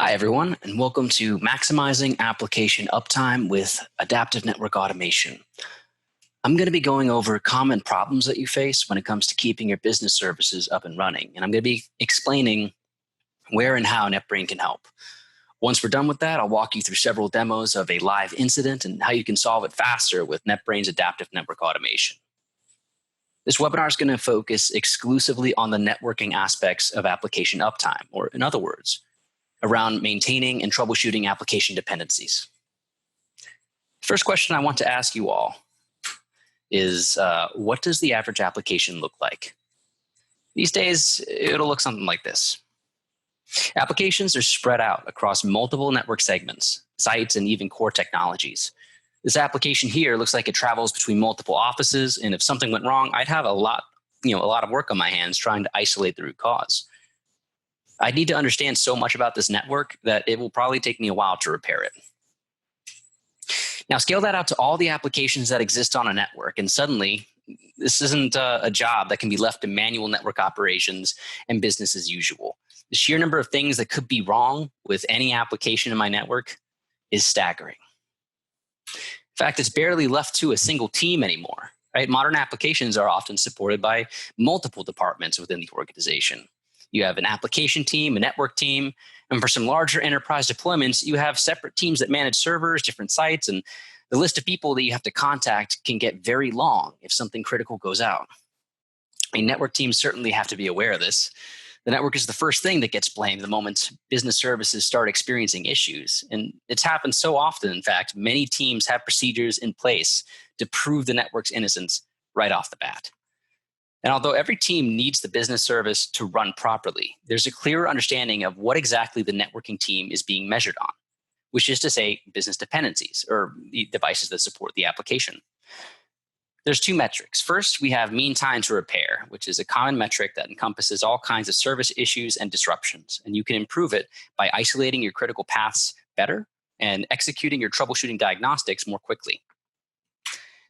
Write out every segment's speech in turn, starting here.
Hi, everyone, and welcome to Maximizing Application Uptime with Adaptive Network Automation. I'm going to be going over common problems that you face when it comes to keeping your business services up and running, and I'm going to be explaining where and how NetBrain can help. Once we're done with that, I'll walk you through several demos of a live incident and how you can solve it faster with NetBrain's Adaptive Network Automation. This webinar is going to focus exclusively on the networking aspects of application uptime, or in other words, around maintaining and troubleshooting application dependencies. First question I want to ask you all is, what does the average application look like? These days, it'll look something like this. Applications are spread out across multiple network segments, sites, and even core technologies. This application here looks like it travels between multiple offices, and if something went wrong, I'd have a lot of work on my hands trying to isolate the root cause. I'd need to understand so much about this network that it will probably take me a while to repair it. Now, scale that out to all the applications that exist on a network, and suddenly, this isn't a job that can be left to manual network operations and business as usual. The sheer number of things that could be wrong with any application in my network is staggering. In fact, it's barely left to a single team anymore, right? Modern applications are often supported by multiple departments within the organization. You have an application team, a network team, and for some larger enterprise deployments, you have separate teams that manage servers, different sites, and the list of people that you have to contact can get very long if something critical goes out. Network teams certainly have to be aware of this. The network is the first thing that gets blamed the moment business services start experiencing issues. And it's happened so often, in fact, many teams have procedures in place to prove the network's innocence right off the bat. And although every team needs the business service to run properly, there's a clearer understanding of what exactly the networking team is being measured on, which is to say business dependencies, or the devices that support the application. There's two metrics. First, we have mean time to repair, which is a common metric that encompasses all kinds of service issues and disruptions. And you can improve it by isolating your critical paths better and executing your troubleshooting diagnostics more quickly.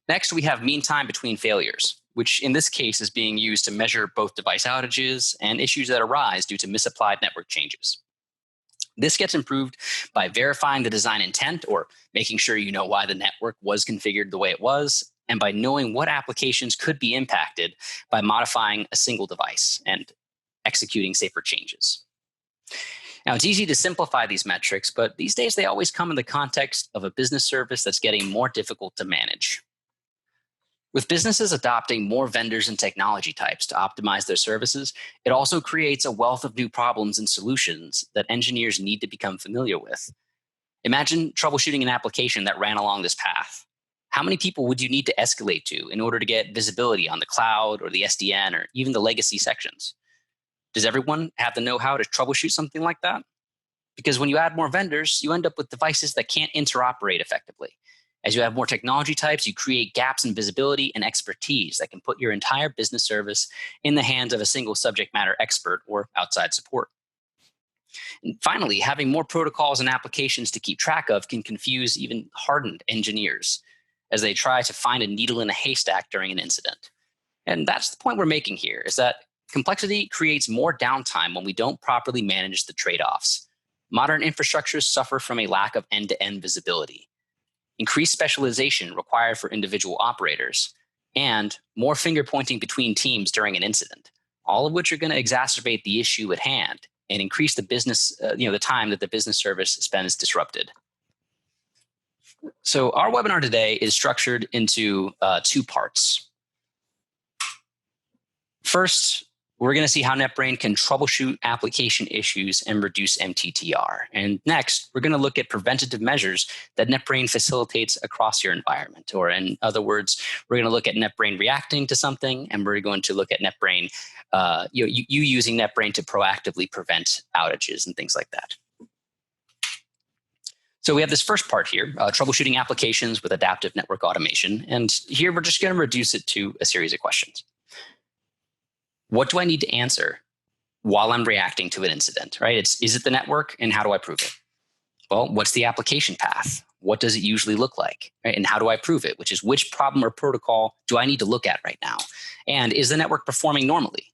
Next, we have mean time between failures, which in this case is being used to measure both device outages and issues that arise due to misapplied network changes. This gets improved by verifying the design intent, or making sure you know why the network was configured the way it was, and by knowing what applications could be impacted by modifying a single device and executing safer changes. Now, it's easy to simplify these metrics, but these days they always come in the context of a business service that's getting more difficult to manage. With businesses adopting more vendors and technology types to optimize their services, it also creates a wealth of new problems and solutions that engineers need to become familiar with. Imagine troubleshooting an application that ran along this path. How many people would you need to escalate to in order to get visibility on the cloud or the SDN or even the legacy sections? Does everyone have the know-how to troubleshoot something like that? Because when you add more vendors, you end up with devices that can't interoperate effectively. As you have more technology types, you create gaps in visibility and expertise that can put your entire business service in the hands of a single subject matter expert or outside support. And finally, having more protocols and applications to keep track of can confuse even hardened engineers as they try to find a needle in a haystack during an incident. And that's the point we're making here, is that complexity creates more downtime when we don't properly manage the trade-offs. Modern infrastructures suffer from a lack of end-to-end visibility, increased specialization required for individual operators, and more finger-pointing between teams during an incident, all of which are going to exacerbate the issue at hand and increase the business, the time that the business service spends disrupted. So our webinar today is structured into two parts. First, we're going to see how NetBrain can troubleshoot application issues and reduce MTTR. And next, we're going to look at preventative measures that NetBrain facilitates across your environment. Or in other words, we're going to look at NetBrain reacting to something, and we're going to look at NetBrain, you using NetBrain to proactively prevent outages and things like that. So we have this first part here, troubleshooting applications with adaptive network automation. And here we're just going to reduce it to a series of questions. What do I need to answer while I'm reacting to an incident, right? Is it the network, and how do I prove it? Well, what's the application path? What does it usually look like? Right? And how do I prove it? Which is, which problem or protocol do I need to look at right now? And is the network performing normally?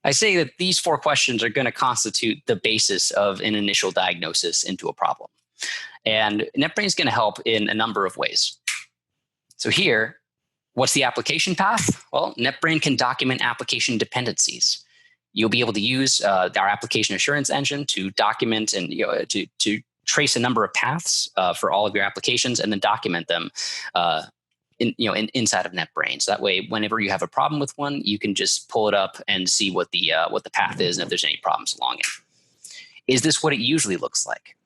I say that these 4 questions are going to constitute the basis of an initial diagnosis into a problem. And NetBrain is going to help in a number of ways. So here, what's the application path? Well, NetBrain can document application dependencies. You'll be able to use our application assurance engine to document and to trace a number of paths for all of your applications and then document them inside of NetBrain. So that way, whenever you have a problem with one, you can just pull it up and see what the path is and if there's any problems along it. Is this what it usually looks like?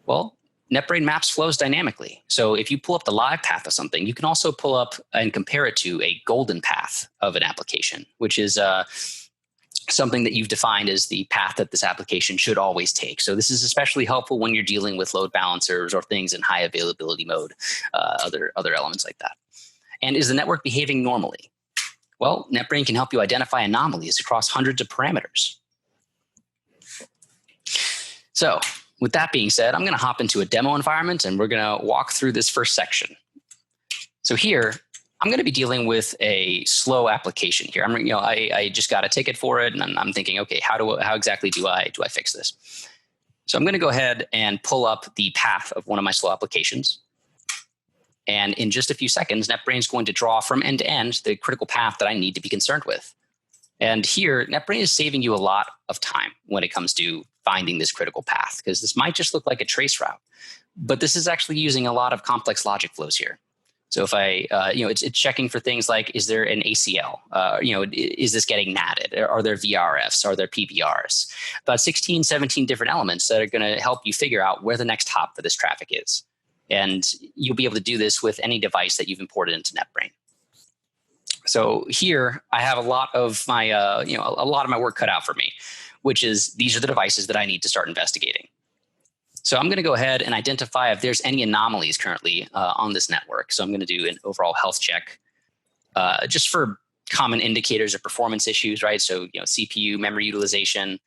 Well, NetBrain maps flows dynamically. So if you pull up the live path of something, you can also pull up and compare it to a golden path of an application, which is something that you've defined as the path that this application should always take. So this is especially helpful when you're dealing with load balancers or things in high availability mode, other elements like that. And is the network behaving normally? Well, NetBrain can help you identify anomalies across hundreds of parameters. So with that being said, I'm going to hop into a demo environment and we're going to walk through this first section. So here, I'm going to be dealing with a slow application here. I just got a ticket for it, and I'm thinking, okay, how exactly do I fix this? So I'm going to go ahead and pull up the path of one of my slow applications. And in just a few seconds, NetBrain is going to draw from end to end the critical path that I need to be concerned with. And here, NetBrain is saving you a lot of time when it comes to finding this critical path, because this might just look like a trace route, but this is actually using a lot of complex logic flows here. So if it's checking for things like, is there an ACL? Is this getting natted? Are there VRFs? Are there PBRs? About 16, 17 different elements that are going to help you figure out where the next hop for this traffic is. And you'll be able to do this with any device that you've imported into NetBrain. So here I have a lot of my work cut out for me, which is these are the devices that I need to start investigating. So I'm going to go ahead and identify if there's any anomalies currently on this network. So I'm going to do an overall health check just for common indicators of performance issues, right? So CPU, memory utilization,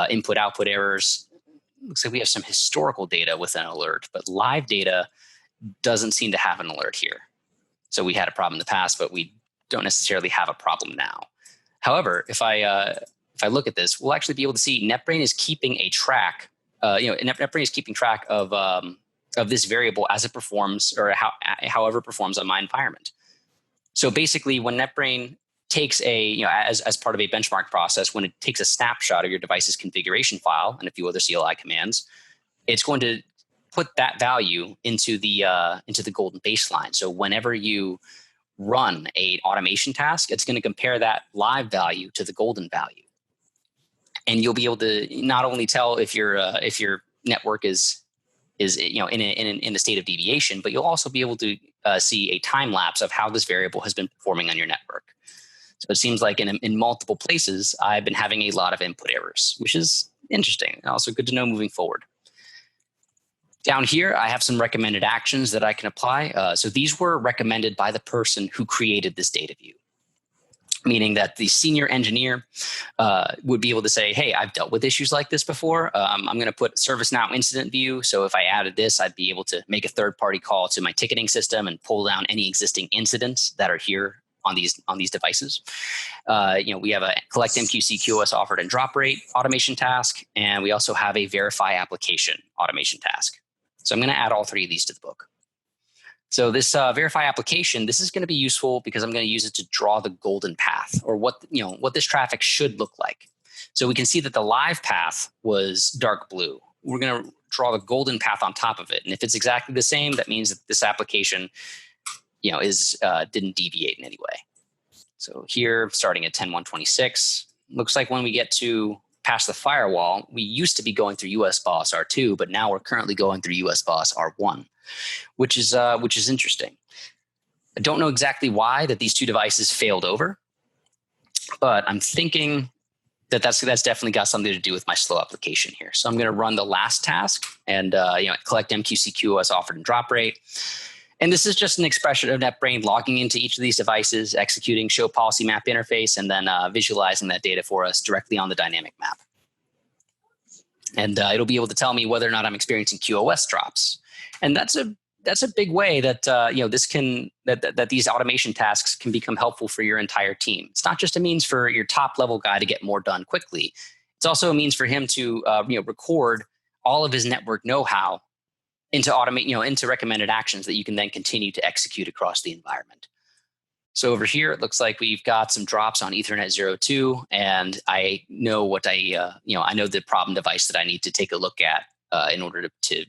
input-output errors. Looks like we have some historical data with an alert, but live data doesn't seem to have an alert here. So we had a problem in the past, but we don't necessarily have a problem now. However, if I look at this, we'll actually be able to see NetBrain is keeping a track. NetBrain is keeping track of this variable as it performs, or however it performs on my environment. So basically, when NetBrain takes as part of a benchmark process, when it takes a snapshot of your device's configuration file and a few other CLI commands, it's going to put that value into the golden baseline. So whenever you run an automation task, it's going to compare that live value to the golden value. And you'll be able to not only tell if your network is in a state of deviation, but you'll also be able to see a time lapse of how this variable has been performing on your network. So it seems like in multiple places, I've been having a lot of input errors, which is interesting and also good to know moving forward. Down here, I have some recommended actions that I can apply. So these were recommended by the person who created this data view, meaning that the senior engineer would be able to say, hey, I've dealt with issues like this before. I'm going to put ServiceNow incident view. So if I added this, I'd be able to make a third-party call to my ticketing system and pull down any existing incidents that are here on these devices. We have a collect MQC QoS offered and drop rate automation task, and we also have a verify application automation task. So I'm going to add all 3 of these to the book. So this verify application, this is going to be useful because I'm going to use it to draw the golden path, or what this traffic should look like. So we can see that the live path was dark blue. We're going to draw the golden path on top of it, and if it's exactly the same, that means that this application, didn't deviate in any way. So here, starting at 10.126, looks like when we get to past the firewall, we used to be going through USBOS R2, but now we're currently going through USBOS R1. Which is interesting. I don't know exactly why that these 2 devices failed over, but I'm thinking that that's definitely got something to do with my slow application here. So I'm going to run the last task and collect MQC QoS offered and drop rate. And this is just an expression of NetBrain logging into each of these devices, executing show policy map interface, and then visualizing that data for us directly on the dynamic map. And it'll be able to tell me whether or not I'm experiencing QoS drops. And that's a that's a big way that that these automation tasks can become helpful for your entire team. It's not just a means for your top level guy to get more done quickly. It's also a means for him to record all of his network know-how into recommended actions that you can then continue to execute across the environment. So over here, it looks like we've got some drops on Ethernet 02, and I know I know the problem device that I need to take a look at in order to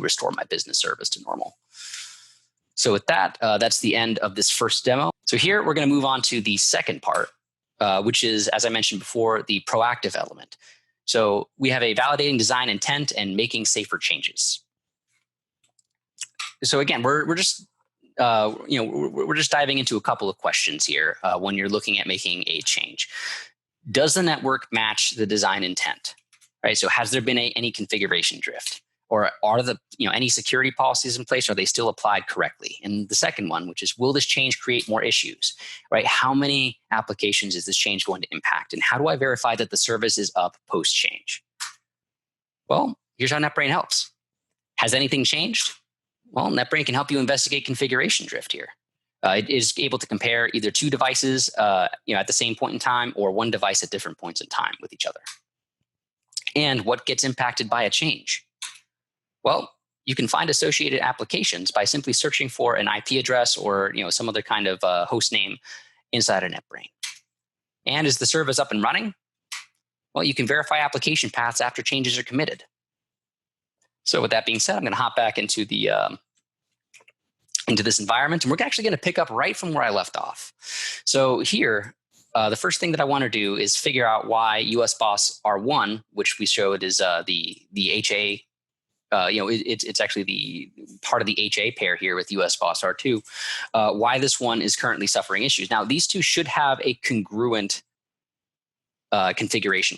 restore my business service to normal. So with that, that's the end of this first demo. So here we're going to move on to the second part, which is, as I mentioned before, the proactive element. So we have a validating design intent and making safer changes. So again, we're just diving into a couple of questions here when you're looking at making a change. Does the network match the design intent? Right. So has there been any configuration drift, or are any security policies in place? Are they still applied correctly? And the second one, which is, will this change create more issues? Right. How many applications is this change going to impact? And how do I verify that the service is up post change? Well, here's how NetBrain helps. Has anything changed? Well, NetBrain can help you investigate configuration drift here. It is able to compare either two devices at the same point in time, or one device at different points in time with each other. And what gets impacted by a change? Well, you can find associated applications by simply searching for an IP address or some other kind of host name inside of NetBrain. And is the service up and running? Well, you can verify application paths after changes are committed. So with that being said, I'm going to hop back into this environment, and we're actually going to pick up right from where I left off. So here, the first thing that I want to do is figure out why US Boss R1, which we showed is the HA, it's actually the part of the HA pair here with US Boss R2, why this one is currently suffering issues. Now, these two should have a congruent configuration.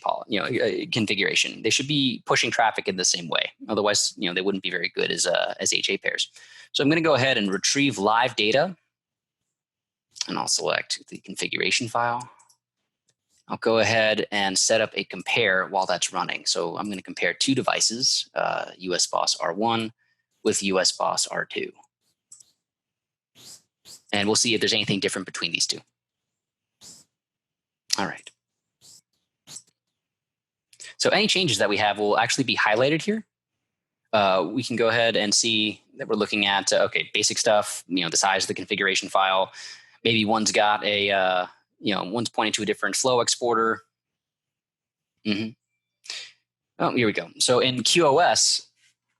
They should be pushing traffic in the same way. Otherwise, they wouldn't be very good as HA pairs. So I'm going to go ahead and retrieve live data, and I'll select the configuration file. I'll go ahead and set up a compare while that's running. So I'm going to compare two devices, US Boss R1 with US Boss R2. And we'll see if there's anything different between these two. All right. So any changes that we have will actually be highlighted here. We can go ahead and see that we're looking at, basic stuff, the size of the configuration file. Maybe one's got one's pointing to a different flow exporter. Oh, here we go. So in QoS,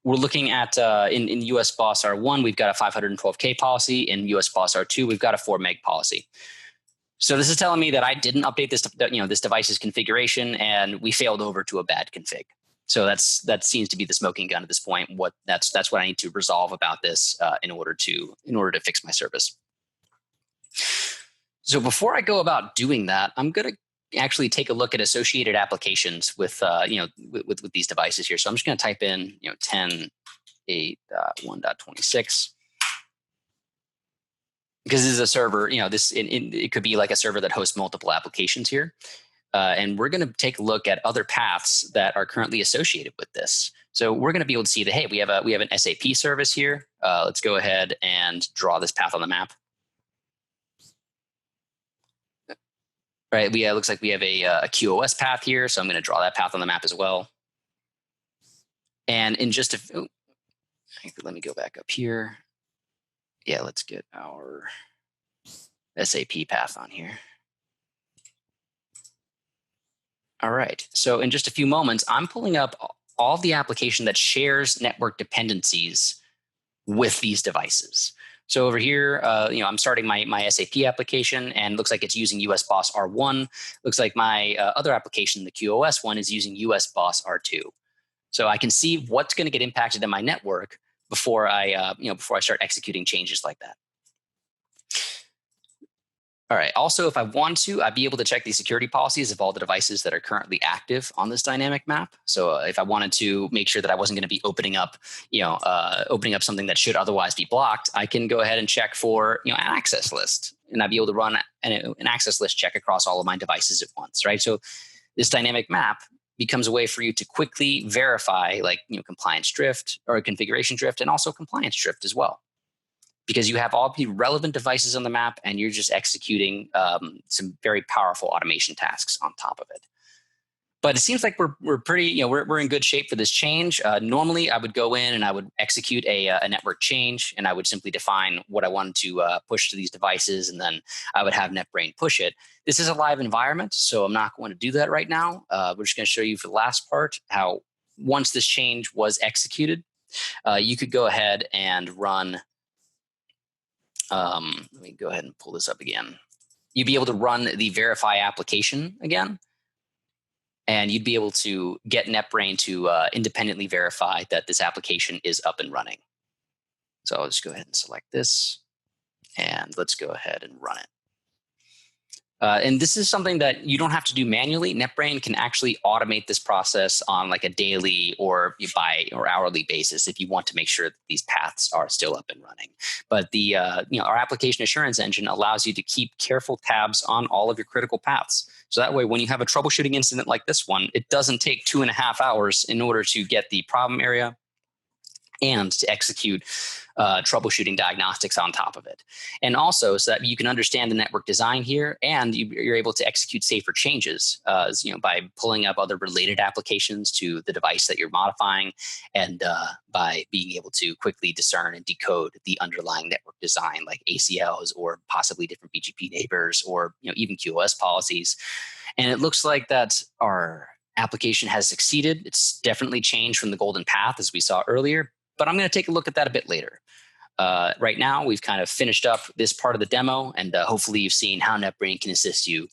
we're looking at, in US Boss R1, we've got a 512K policy. In US Boss R2, we've got a 4 meg policy. So this is telling me that I didn't update this device's configuration, and we failed over to a bad config. So that seems to be the smoking gun at this point. That's what I need to resolve about this in order to fix my service. So before I go about doing that, I'm going to actually take a look at associated applications with these devices here. So I'm just going to type in 10.8.1.26. Because this is a server, it could be like a server that hosts multiple applications here. And we're going to take a look at other paths that are currently associated with this. So we're going to be able to see that, hey, we have an SAP service here. Let's go ahead and draw this path on the map. Right, looks like we have a QoS path here. So I'm going to draw that path on the map as well. And in just let me go back up here. Yeah, let's get our SAP path on here. All right, so in just a few moments, I'm pulling up all the application that shares network dependencies with these devices. So over here, I'm starting my SAP application, and it looks like it's using US Boss R1. Looks like my other application, the QoS one, is using US Boss R2. So I can see what's going to get impacted in my network before I start executing changes like that. All right. Also, if I want to, I'd be able to check the security policies of all the devices that are currently active on this dynamic map. So if I wanted to make sure that I wasn't going to be opening up something that should otherwise be blocked, I can go ahead and check for an access list, and I'd be able to run an access list check across all of my devices at once, right? So this dynamic map becomes a way for you to quickly verify, like, compliance drift or configuration drift, and also compliance drift as well, because you have all the relevant devices on the map and you're just executing some very powerful automation tasks on top of it. But it seems like we're pretty, we're in good shape for this change. Normally, I would go in and I would execute a network change, and I would simply define what I wanted to push to these devices, and then I would have NetBrain push it. This is a live environment, so I'm not going to do that right now. We're just going to show you for the last part how once this change was executed, you could go ahead and run. Let me go ahead and pull this up again. You'd be able to run the verify application again, and you'd be able to get NetBrain to independently verify that this application is up and running. So I'll just go ahead and select this, and let's go ahead and run it. And this is something that you don't have to do manually. NetBrain can actually automate this process on like a daily or bi or hourly basis if you want to make sure that these paths are still up and running. But the our application assurance engine allows you to keep careful tabs on all of your critical paths. So that way, when you have a troubleshooting incident like this one, it doesn't take 2.5 hours in order to get the problem area and to execute troubleshooting diagnostics on top of it. And also so that you can understand the network design here, and you're able to execute safer changes by pulling up other related applications to the device that you're modifying, and by being able to quickly discern and decode the underlying network design, like ACLs or possibly different BGP neighbors, or even QoS policies. And it looks like that our application has succeeded. It's definitely changed from the golden path as we saw earlier, but I'm going to take a look at that a bit later. Right now, we've kind of finished up this part of the demo, and hopefully you've seen how NetBrain can assist you,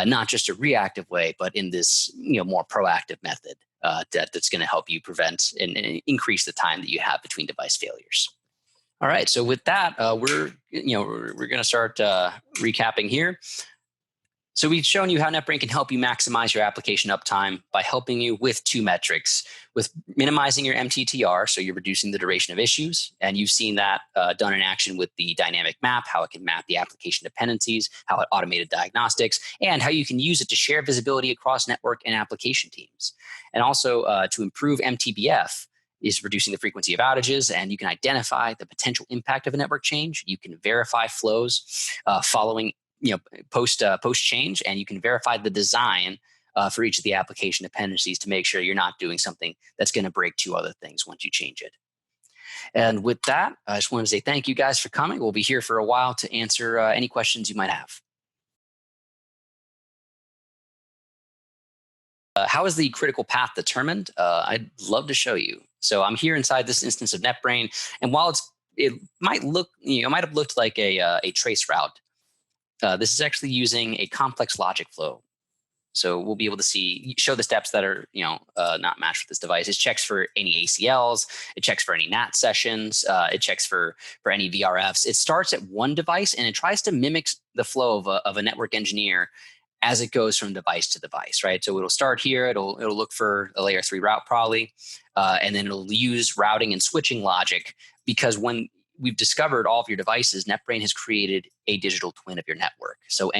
not just a reactive way, but in this more proactive method that's going to help you prevent and increase the time that you have between device failures. All right, so with that, we're going to start recapping here. So we've shown you how NetBrain can help you maximize your application uptime by helping you with 2 metrics, with minimizing your MTTR, so you're reducing the duration of issues, and you've seen that done in action with the dynamic map, how it can map the application dependencies, how it automated diagnostics, and how you can use it to share visibility across network and application teams. And also to improve MTBF is reducing the frequency of outages, and you can identify the potential impact of a network change. You can verify flows following post change, and you can verify the design for each of the application dependencies to make sure you're not doing something that's going to break 2 other things once you change it. And with that, I just want to say thank you guys for coming. We'll be here for a while to answer any questions you might have. How is the critical path determined? I'd love to show you. So I'm here inside this instance of NetBrain, and while it might look, it might have looked like a trace route, this is actually using a complex logic flow. So we'll be able to show the steps that are not matched with this device. It checks for any ACLs, it checks for any NAT sessions, it checks for any VRFs. It starts at one device and it tries to mimic the flow of a network engineer as it goes from device to device, right? So it'll start here, it'll look for a layer 3 route probably, and then it'll use routing and switching logic, because when we've discovered all of your devices, NetBrain has created a digital twin of your network. So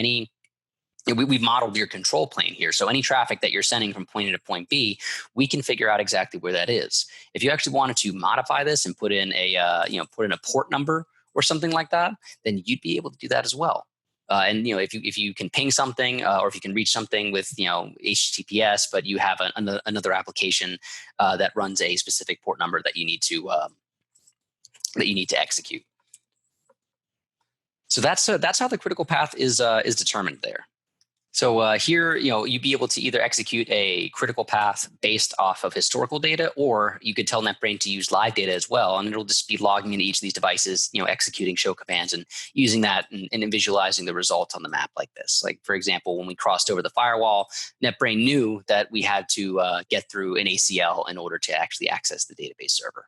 we've modeled your control plane here. So any traffic that you're sending from point A to point B, we can figure out exactly where that is. If you actually wanted to modify this and put in a port number or something like that, then you'd be able to do that as well. And if you can ping something or if you can reach something with HTTPS, but you have another application that runs a specific port number that you need to execute. So that's how the critical path is determined there. So here, you'd be able to either execute a critical path based off of historical data, or you could tell NetBrain to use live data as well, and it'll just be logging into each of these devices, executing show commands and using that and visualizing the results on the map like this. Like, for example, when we crossed over the firewall, NetBrain knew that we had to get through an ACL in order to actually access the database server.